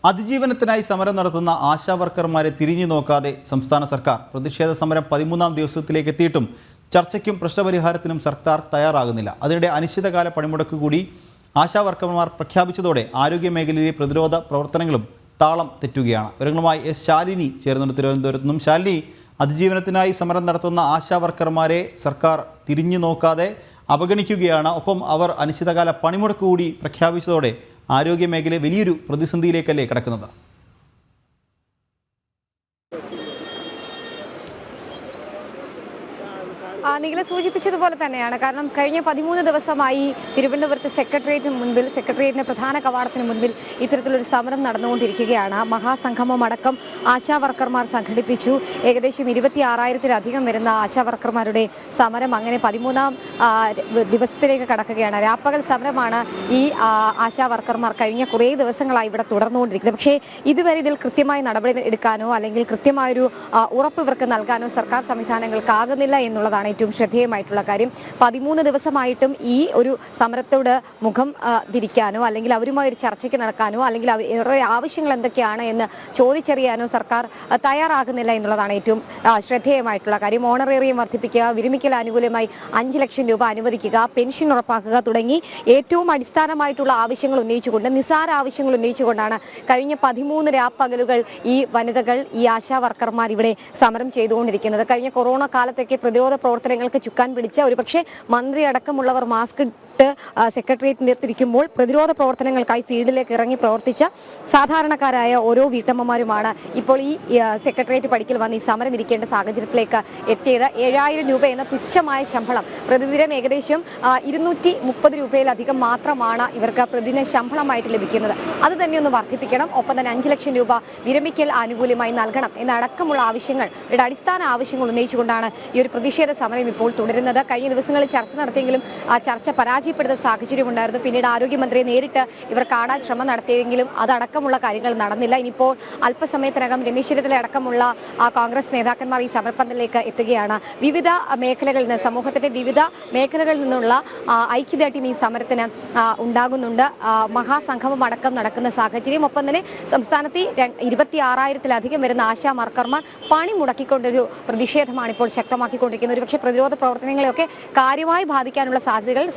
അതിജീവനത്തിനായി സമരം നടത്തുന്ന ആശാ വർക്കർമാരെ തിരിഞ്ഞു നോക്കാതെ സംസ്ഥാന സർക്കാർ പ്രതിഷേധ സമരം 13ാം ദിവസത്തിലേക്ക് എത്തിയിട്ടും ചർച്ചയ്ക്കും പ്രശ്നപരിഹാരത്തിനും സർക്കാർ തയ്യാറാകുന്നില്ല. അതിനിടെ അനിശ്ചിതകാല പണിമുടക്ക് കൂടി ആശാ വർക്കർമാർ പ്രഖ്യാപിച്ചതോടെ ആരോഗ്യ മേഖലയിലെ പ്രതിരോധ പ്രവർത്തനങ്ങളും താളം തെറ്റുകയാണ്. വിവരങ്ങളുമായി എസ് ശാലിനി ചേർന്നുണ്ട് തിരുവനന്തപുരത്ത് നിന്നും. ശാലിനി, അതിജീവനത്തിനായി സമരം നടത്തുന്ന ആശാ വർക്കർമാരെ സർക്കാർ തിരിഞ്ഞു നോക്കാതെ അവഗണിക്കുകയാണ്. ഒപ്പം അവർ അനിശ്ചിതകാല പണിമുടക്ക് കൂടി പ്രഖ്യാപിച്ചതോടെ ആരോഗ്യ മേഖല വലിയൊരു പ്രതിസന്ധിയിലേക്കല്ലേ കിടക്കുന്നത്? നിങ്ങൾ സൂചിപ്പിച്ചതുപോലെ തന്നെയാണ്. കാരണം കഴിഞ്ഞ 13 ദിവസമായി തിരുവനന്തപുരത്ത് സെക്രട്ടേറിയറ്റിന് മുൻപിൽ, സെക്രട്ടേറിയറ്റിന്റെ പ്രധാന കവാടത്തിന് മുൻപിൽ ഇത്തരത്തിലൊരു സമരം നടന്നുകൊണ്ടിരിക്കുകയാണ്. മഹാസംഗമം അടക്കം ആശാ വർക്കർമാർ സംഘടിപ്പിച്ചു. ഏകദേശം 26,000-ലധികം വരുന്ന ആശാ വർക്കർമാരുടെ സമരം അങ്ങനെ 13ാം ദിവസത്തിലേക്ക് കടക്കുകയാണ്. രാപ്പകൽ സമരമാണ് ഈ ആശാ വർക്കർമാർ കഴിഞ്ഞ കുറേ ദിവസങ്ങളായി ഇവിടെ തുടർന്നുകൊണ്ടിരിക്കുന്നത്. പക്ഷേ ഇതുവരെ ഇതിൽ കൃത്യമായി നടപടി എടുക്കാനോ അല്ലെങ്കിൽ കൃത്യമായൊരു ഉറപ്പ് ഇവർക്ക് നൽകാനോ സർക്കാർ സംവിധാനങ്ങൾക്കാകുന്നില്ല എന്നുള്ളതാണ് ഏറ്റവും ശ്രദ്ധേയമായിട്ടുള്ള കാര്യം. 13 ദിവസമായിട്ടും ഈ ഒരു സമരത്തോട് മുഖം തിരിക്കാനോ അല്ലെങ്കിൽ അവരുമായി ഒരു ചർച്ചയ്ക്ക് നടക്കാനോ അല്ലെങ്കിൽ അവരുടെ ആവശ്യങ്ങൾ എന്തൊക്കെയാണ് എന്ന് ചോദിച്ചറിയാനോ സർക്കാർ തയ്യാറാകുന്നില്ല എന്നുള്ളതാണ് ഏറ്റവും ശ്രദ്ധേയമായിട്ടുള്ള കാര്യം. ഓണറേറിയം വർദ്ധിപ്പിക്കുക, വിരമിക്കൽ ആനുകൂല്യമായി 5 ലക്ഷം രൂപ അനുവദിക്കുക, പെൻഷൻ ഉറപ്പാക്കുക തുടങ്ങി ഏറ്റവും അടിസ്ഥാനമായിട്ടുള്ള ആവശ്യങ്ങൾ ഉന്നയിച്ചുകൊണ്ട്, നിസ്സാര ആവശ്യങ്ങൾ ഉന്നയിച്ചുകൊണ്ടാണ് കഴിഞ്ഞ 13 രാപ്പകലുകൾ ഈ വനിതകൾ, ഈ ആശാ വർക്കർമാർ ഇവിടെ സമരം ചെയ്തുകൊണ്ടിരിക്കുന്നത്. കഴിഞ്ഞ കൊറോണ കാലത്തൊക്കെ പ്രതിരോധ പ്രവർത്തനങ്ങൾക്ക് ചുക്കാൻ പിടിച്ച ഒരുപക്ഷെ മന്ത്രി അടക്കമുള്ളവർ മാസ്ക് ഇട്ട് സെക്രട്ടേറിയറ്റിലെത്തിരിക്കുമ്പോൾ പ്രതിരോധ പ്രവർത്തനങ്ങൾക്കായി ഫീൽഡിലേക്ക് ഇറങ്ങി പ്രവർത്തിച്ച സാധാരണക്കാരായ ഓരോ വീട്ടമ്മമാരുമാണ് ഇപ്പോൾ ഈ സെക്രട്ടേറിയറ്റ് പടിക്കൽ വന്ന് ഈ സമരം ഇരിക്കേണ്ട സാഹചര്യത്തിലേക്ക് എത്തിയത്. 7,000 രൂപ എന്ന തുച്ഛമായ ശമ്പളം, പ്രതിദിനം ഏകദേശം 230 രൂപയിലധികം മാത്രമാണ് ഇവർക്ക് പ്രതിദിന ശമ്പളമായിട്ട് ലഭിക്കുന്നത്. അത് തന്നെ ഒന്ന് വർദ്ധിപ്പിക്കണം. ഒപ്പം തന്നെ 5 ലക്ഷം രൂപ വിരമിക്കൽ ആനുകൂല്യമായി നൽകണം എന്നടക്കമുള്ള ആവശ്യങ്ങൾ, ഇവരുടെ അടിസ്ഥാന ആവശ്യങ്ങൾ ഉന്നയിച്ചുകൊണ്ടാണ് ഈ ഒരു പ്രതിഷേധ സമരം ഇപ്പോൾ തുടരുന്നത്. കഴിഞ്ഞ ദിവസങ്ങളിൽ ചർച്ച നടത്തിയെങ്കിലും ആ ചർച്ച പരാജയപ്പെടുന്ന സാഹചര്യം ഉണ്ടായിരുന്നു. പിന്നീട് ആരോഗ്യമന്ത്രിയെ നേരിട്ട് ഇവർ കാണാൻ ശ്രമം നടത്തിയെങ്കിലും അതടക്കമുള്ള കാര്യങ്ങൾ നടന്നില്ല. ഇനിയിപ്പോൾ അല്പസമയത്തിനകം രമേശ് ചെന്നിത്തല അടക്കമുള്ള കോൺഗ്രസ് നേതാക്കന്മാർ ഈ സമരപ്പന്തലിലേക്ക് എത്തുകയാണ്. വിവിധ മേഖലകളിൽ നിന്ന്, സമൂഹത്തിന്റെ വിവിധ മേഖലകളിൽ നിന്നുള്ള ഐക്യദാർഢ്യം ഈ സമരത്തിന് ഉണ്ടാകുന്നുണ്ട്. മഹാസംഗമം അടക്കം നടക്കുന്ന സാഹചര്യം. ഒപ്പം തന്നെ സംസ്ഥാനത്തെ 26,000-ലധികം വരുന്ന ആശാ വർക്കർമാർ പണി മുടക്കിക്കൊണ്ടൊരു പ്രതിഷേധമാണ് ഇപ്പോൾ ശക്തമാക്കിക്കൊണ്ടിരിക്കുന്നത്. ഒരുപക്ഷെ പ്രതിരോധ പ്രവർത്തനങ്ങളെയൊക്കെ കാര്യമായി ബാധിക്കാനുള്ള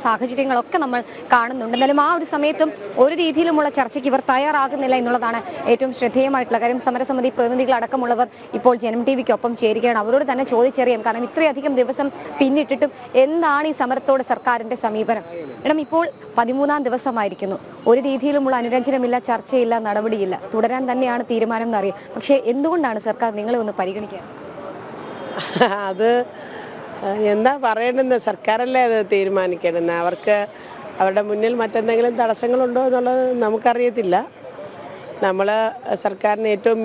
സാഹചര്യങ്ങളൊക്കെ നമ്മൾ കാണുന്നുണ്ട്. എന്നാലും ആ ഒരു സമയത്തും ഒരു രീതിയിലുമുള്ള ചർച്ചയ്ക്ക് ഇവർ തയ്യാറാകുന്നില്ല എന്നുള്ളതാണ് ഏറ്റവും ശ്രദ്ധേയമായിട്ടുള്ള കാര്യം. സമരസമിതി പ്രതിനിധികൾ അടക്കമുള്ളവർ ഇപ്പോൾ ജനം ടിവിക്കൊപ്പം ചേരുകയാണ്. അവരോട് തന്നെ ചോദിച്ചറിയാം. കാരണം ഇത്രയധികം ദിവസം പിന്നിട്ടിട്ടും എന്താണ് ഈ സമരത്തോട് സർക്കാരിന്റെ സമീപനം? കാരണം ഇപ്പോൾ 13ാം ദിവസമായിരിക്കുന്നു. ഒരു രീതിയിലുമുള്ള അനുരഞ്ജനമില്ല, ചർച്ചയില്ല, നടപടിയില്ല. തുടരാൻ തന്നെയാണ് തീരുമാനം എന്നറിയാം. പക്ഷേ എന്തുകൊണ്ടാണ് സർക്കാർ നിങ്ങളെ ഒന്ന് പരിഗണിക്കുക? അത് എന്താ പറയണമെന്ന് സർക്കാരല്ലേ അത് തീരുമാനിക്കണമെന്ന്. അവർക്ക് അവരുടെ മുന്നിൽ മറ്റെന്തെങ്കിലും തടസ്സങ്ങളുണ്ടോ എന്നുള്ളത് നമുക്കറിയത്തില്ല. നമ്മൾ സർക്കാരിന് ഏറ്റവും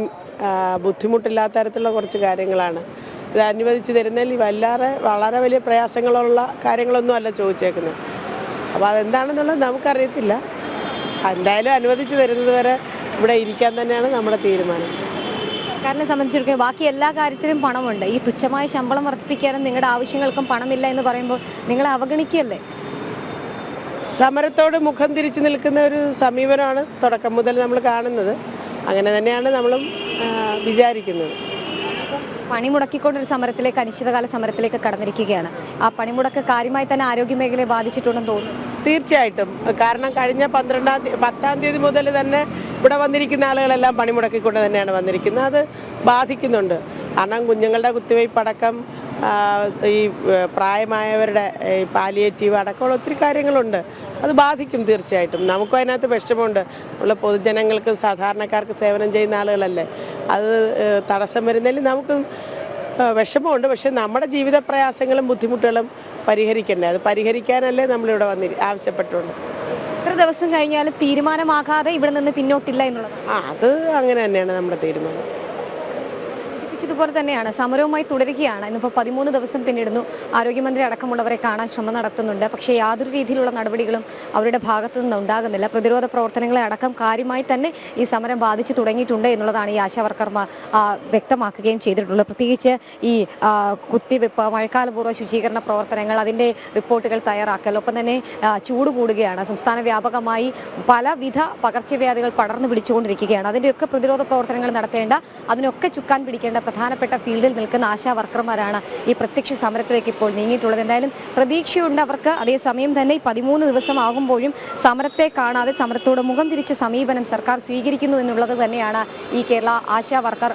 ബുദ്ധിമുട്ടില്ലാത്ത തരത്തിലുള്ള കുറച്ച് കാര്യങ്ങളാണ് ഇത് അനുവദിച്ച് തരുന്നതിൽ. വളരെ വലിയ പ്രയാസങ്ങളുള്ള കാര്യങ്ങളൊന്നും അല്ല ചോദിച്ചേക്കുന്നത്. അപ്പോൾ അതെന്താണെന്നുള്ളത് നമുക്കറിയത്തില്ല. എന്തായാലും അനുവദിച്ച് തരുന്നത് വരെ ഇവിടെ ഇരിക്കാൻ തന്നെയാണ് നമ്മുടെ തീരുമാനം. സർക്കാരിനെ സംബന്ധിച്ചിടത്തോളം ബാക്കി എല്ലാ കാര്യത്തിലും പണമുണ്ട്. ഈ തുച്ഛമായ ശമ്പളം വർദ്ധിപ്പിക്കാനും നിങ്ങളുടെ ആവശ്യങ്ങൾക്കും പണമില്ല എന്ന് പറയുമ്പോൾ നിങ്ങളെ അവഗണിക്കുകയല്ലേ? സമരത്തോട് മുഖം തിരിച്ചു നിൽക്കുന്ന ഒരു സമീപനമാണ് തുടക്കം മുതൽ നമ്മൾ കാണുന്നത്. അങ്ങനെ തന്നെയാണ് നമ്മളും വിചാരിക്കുന്നത്. പണി മുടക്കിക്കൊണ്ടൊരു സമരത്തിലേക്ക്, അനിശ്ചിതകാല സമരത്തിലേക്ക് കടന്നിരിക്കുകയാണ്. ആ പണിമുടക്ക് കാര്യമായി തന്നെ ആരോഗ്യ മേഖലയെ ബാധിച്ചിട്ടുണ്ടെന്ന് തോന്നുന്നു. തീർച്ചയായിട്ടും. കാരണം കഴിഞ്ഞ 10-ാം തീയതി മുതൽ തന്നെ ഇവിടെ വന്നിരിക്കുന്ന ആളുകളെല്ലാം പണിമുടക്കിക്കൊണ്ട് തന്നെയാണ് വന്നിരിക്കുന്നത്. അത് ബാധിക്കുന്നുണ്ട്. കാരണം കുഞ്ഞുങ്ങളുടെ കുത്തിവയ്പ്പടക്കം, ഈ പ്രായമായവരുടെ പാലിയേറ്റീവ് അടക്കമുള്ള ഒത്തിരി കാര്യങ്ങളുണ്ട്. അത് ബാധിക്കും തീർച്ചയായിട്ടും. നമുക്കും അതിനകത്ത് വിഷമമുണ്ട്. നമ്മൾ പൊതുജനങ്ങൾക്ക്, സാധാരണക്കാർക്ക് സേവനം ചെയ്യുന്ന ആളുകളല്ലേ. അത് തടസ്സം വരുന്നതിൽ നമുക്ക് വിഷമമുണ്ട്. പക്ഷെ നമ്മുടെ ജീവിത പ്രയാസങ്ങളും ബുദ്ധിമുട്ടുകളും പരിഹരിക്കണ്ടേ. അത് പരിഹരിക്കാനല്ലേ നമ്മളിവിടെ ആവശ്യപ്പെട്ടുകൊണ്ട്. എത്ര ദിവസം കഴിഞ്ഞാലും തീരുമാനമാകാതെ ഇവിടെ നിന്ന് പിന്നോട്ടില്ല എന്നുള്ളത് അത് അങ്ങനെ തന്നെയാണ് നമ്മുടെ തീരുമാനം. സൂചിപ്പിച്ചതുപോലെ തന്നെയാണ് സമരവുമായി തുടരുകയാണ്. ഇന്നിപ്പോൾ 13 ദിവസം പിന്നിടുന്നു. ആരോഗ്യമന്ത്രി അടക്കമുള്ളവരെ കാണാൻ ശ്രമം നടത്തുന്നുണ്ട്. പക്ഷേ യാതൊരു രീതിയിലുള്ള നടപടികളും അവരുടെ ഭാഗത്തു നിന്ന് ഉണ്ടാകുന്നില്ല. പ്രതിരോധ പ്രവർത്തനങ്ങളെ അടക്കം കാര്യമായി തന്നെ ഈ സമരം ബാധിച്ചു തുടങ്ങിയിട്ടുണ്ട് എന്നുള്ളതാണ് ഈ ആശാവർക്കർമാർ വ്യക്തമാക്കുകയും ചെയ്തിട്ടുള്ളത്. പ്രത്യേകിച്ച് ഈ കുത്തിവെപ്പ്, മഴക്കാലപൂർവ്വ ശുചീകരണ പ്രവർത്തനങ്ങൾ, അതിൻ്റെ റിപ്പോർട്ടുകൾ തയ്യാറാക്കൽ, ഒപ്പം തന്നെ ചൂട് കൂടുകയാണ്. സംസ്ഥാന വ്യാപകമായി പലവിധ പകർച്ചവ്യാധികൾ പടർന്നു പിടിച്ചുകൊണ്ടിരിക്കുകയാണ്. അതിൻ്റെയൊക്കെ പ്രതിരോധ പ്രവർത്തനങ്ങൾ നടത്തേണ്ട, അതിനൊക്കെ ചുക്കാൻ പിടിക്കേണ്ട പ്രധാനപ്പെട്ട ഫീൽഡിൽ നിൽക്കുന്ന ആശാ വർക്കർമാരാണ് ഈ പ്രത്യക്ഷ സമരത്തിലേക്ക് ഇപ്പോൾ നീങ്ങിയിട്ടുള്ളത്. എന്തായാലും പ്രതീക്ഷയുണ്ട് അവർക്ക്. അതേസമയം തന്നെ 13 ദിവസം ആകുമ്പോഴും സമരത്തെ കാണാതെ സമരത്തോട് മുഖം തിരിച്ച സമീപനം സർക്കാർ സ്വീകരിക്കുന്നു എന്നുള്ളത് തന്നെയാണ് ഈ Kerala ASHA worker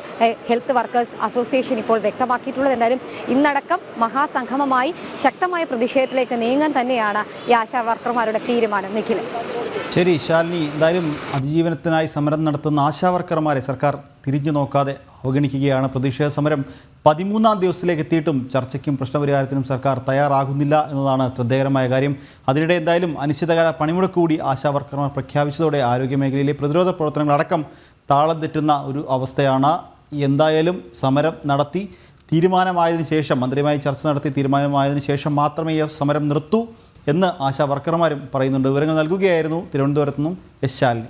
health workers association ഇപ്പോൾ വ്യക്തമാക്കിയിട്ടുള്ളത്. എന്തായാലും ഇന്നടക്കം മഹാസംഗമമായി ശക്തമായ പ്രതിഷേധത്തിലേക്ക് നീങ്ങാൻ തന്നെയാണ് ഈ ആശാ വർക്കർമാരുടെ തീരുമാനം. നിഖിൽ. ശരി ശാലിനി, എന്തായാലും അതിജീവനത്തിനായി സമരം നടത്തുന്ന ആശാവർക്കർമാരെ സർക്കാർ തിരിഞ്ഞു നോക്കാതെ അവഗണിക്കുകയാണ്. പ്രതിഷേധ സമരം 13ാം ദിവസത്തിലേക്ക് എത്തിയിട്ടും ചർച്ചയ്ക്കും പ്രശ്നപരിഹാരത്തിനും സർക്കാർ തയ്യാറാകുന്നില്ല എന്നതാണ് ശ്രദ്ധേയകരമായ കാര്യം. അതിനിടെ എന്തായാലും അനിശ്ചിതകാല പണിമുടക്ക് കൂടി ആശാവർക്കർമാർ പ്രഖ്യാപിച്ചതോടെ ആരോഗ്യമേഖലയിലെ പ്രതിരോധ പ്രവർത്തനങ്ങളടക്കം താളം തെറ്റുന്ന ഒരു അവസ്ഥയാണ്. എന്തായാലും സമരം നടത്തി തീരുമാനമായതിനു ശേഷം, മന്ത്രിയുമായി ചർച്ച നടത്തി തീരുമാനമായതിനു ശേഷം മാത്രമേ ഈ സമരം നിർത്തൂ എന്ന് ആശാ വർക്കർമാരും പറയുന്നുണ്ട്. വിവരങ്ങൾ നൽകുകയായിരുന്നു തിരുവനന്തപുരത്തു നിന്നും എസ് ശാലിനി.